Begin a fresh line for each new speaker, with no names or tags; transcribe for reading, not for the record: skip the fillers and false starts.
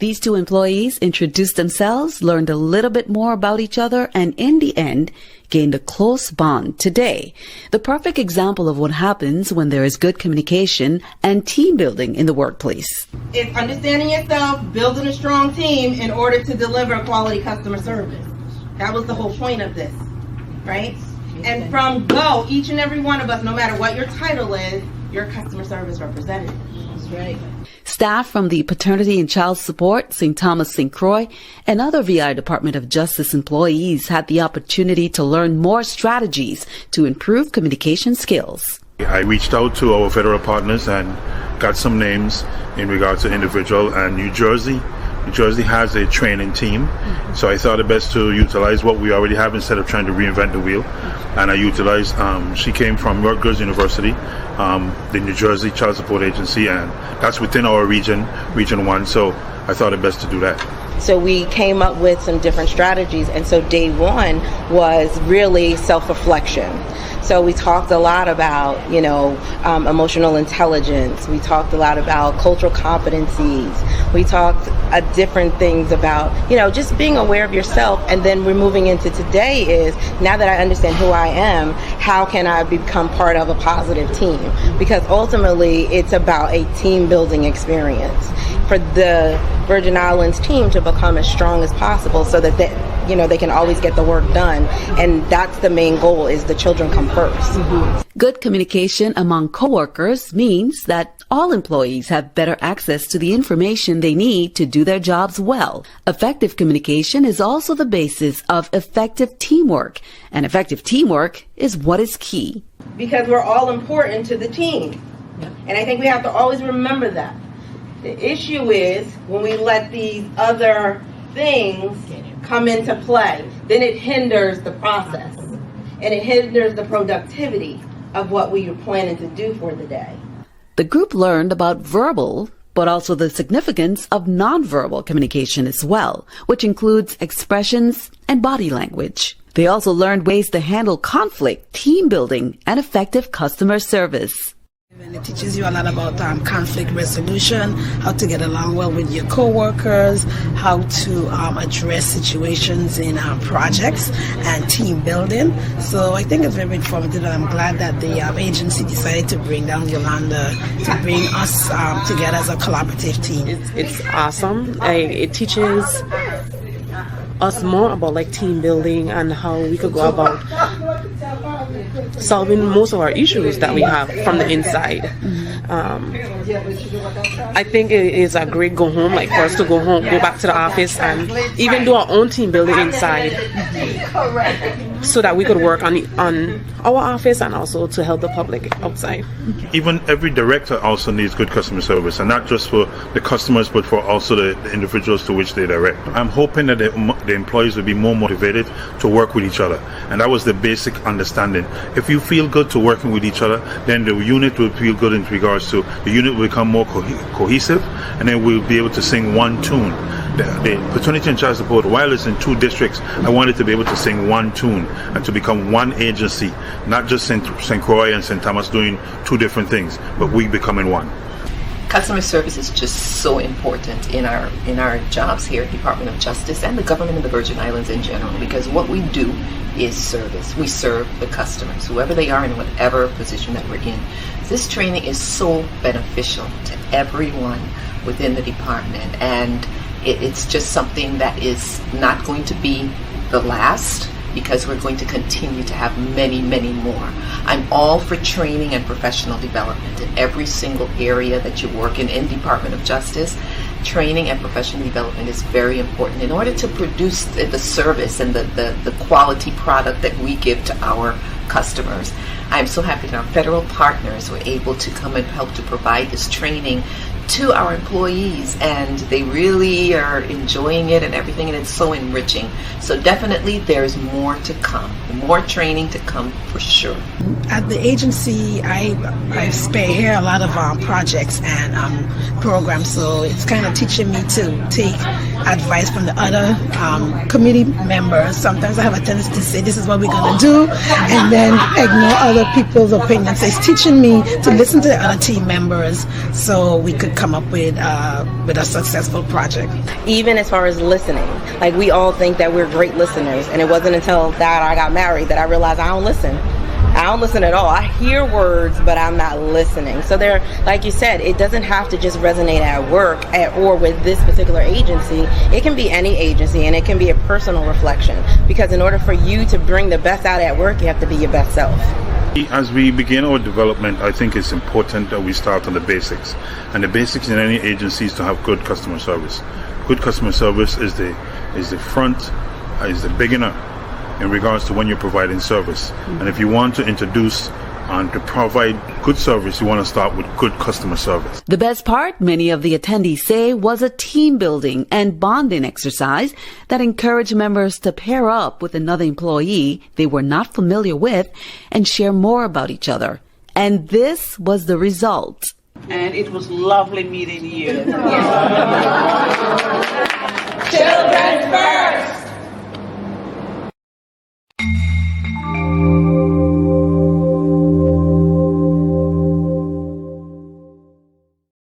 These two employees introduced themselves, learned a little bit more about each other, and in the end, gained a close bond today. The perfect example of what happens when there is good communication and team building in the workplace.
It's understanding yourself, building a strong team in order to deliver quality customer service. That was the whole point of this, right? And from go, each and every one of us, no matter what your title is, you're a customer service representative. That's right.
Staff from the Paternity and Child Support, St. Thomas St. Croix, and other VI Department of Justice employees had the opportunity to learn more strategies to improve communication skills.
I reached out to our federal partners and got some names in regards to individual, and New Jersey has a training team, so I thought it best to utilize what we already have instead of trying to reinvent the wheel. And I utilized, she came from Rutgers University, the New Jersey Child Support Agency, and that's within our region 1, so I thought it best to do that.
So we came up with some different strategies, and so day one was really self-reflection. So we talked a lot about, emotional intelligence. We talked a lot about cultural competencies. We talked different things about, just being aware of yourself. And then we're moving into today is, now that I understand who I am, how can I become part of a positive team? Because ultimately it's about a team building experience for the Virgin Islands team to become as strong as possible so that they can always get the work done. And that's the main goal, is the children come first. Mm-hmm.
Good communication among coworkers means that all employees have better access to the information they need to do their jobs well. Effective communication is also the basis of effective teamwork, and effective teamwork is what is key.
Because we're all important to the team. And I think we have to always remember that. The issue is when we let these other things come into play, then it hinders the process and it hinders the productivity of what we are planning to do for the day.
The group learned about verbal, but also the significance of nonverbal communication as well, which includes expressions and body language. They also learned ways to handle conflict, team building, and effective customer service.
And it teaches you a lot about conflict resolution, how to get along well with your coworkers, how to address situations in projects and team building. So I think it's very informative, and I'm glad that the agency decided to bring down Yolanda to bring us together as a collaborative team.
It's awesome. It teaches us more about team building and how we could go about solving most of our issues that we have from the inside. I think it is a great go home, for us to go home, go back to the office, and even do our own team building inside, so that we could work on our office and also to help the public outside.
Even every director also needs good customer service, and not just for the customers, but for also the individuals to which they direct. I'm hoping that the employees will be more motivated to work with each other, and that was the basic understanding. If you feel good to working with each other, then the unit will feel good in regards to the unit will become more cohesive, and then we'll be able to sing one tune. The Paternity and Child Support, while it's in 2 districts, I wanted to be able to sing one tune and to become one agency, not just St. Croix and St. Thomas doing 2 different things, but we becoming one.
Customer service is just so important in our jobs here at the Department of Justice and the government of the Virgin Islands in general, because what we do is service. We serve the customers, whoever they are in whatever position that we're in. This training is so beneficial to everyone within the department, and it's just something that is not going to be the last, because we're going to continue to have many, many more. I'm all for training and professional development in every single area that you work in Department of Justice. Training and professional development is very important in order to produce the service and the quality product that we give to our customers. I'm so happy that our federal partners were able to come and help to provide this training to our employees, and they really are enjoying it and everything, and it's so enriching. So definitely there's more to come, more training to come for sure.
At the agency, I spearhead a lot of projects and programs, so it's kind of teaching me to take advice from the other committee members. Sometimes I have a tendency to say, this is what we're going to do, and then ignore other people's opinions. It's teaching me to listen to the other team members so we could come up with a successful project.
Even as far as listening, like we all think that we're great listeners, and it wasn't until that I got married that I realized I don't listen. I don't listen at all. I hear words, but I'm not listening. So there, like you said, it doesn't have to just resonate at work or with this particular agency. It can be any agency, and it can be a personal reflection. Because in order for you to bring the best out at work, you have to be your best self.
As we begin our development, I think it's important that we start on the basics. And the basics in any agency is to have good customer service. Good customer service is the beginner in regards to when you're providing service. And if you want to introduce and to provide good service, you want to start with good customer service.
The best part, many of the attendees say, was a team building and bonding exercise that encouraged members to pair up with another employee they were not familiar with and share more about each other. And this was the result.
And it was lovely meeting you.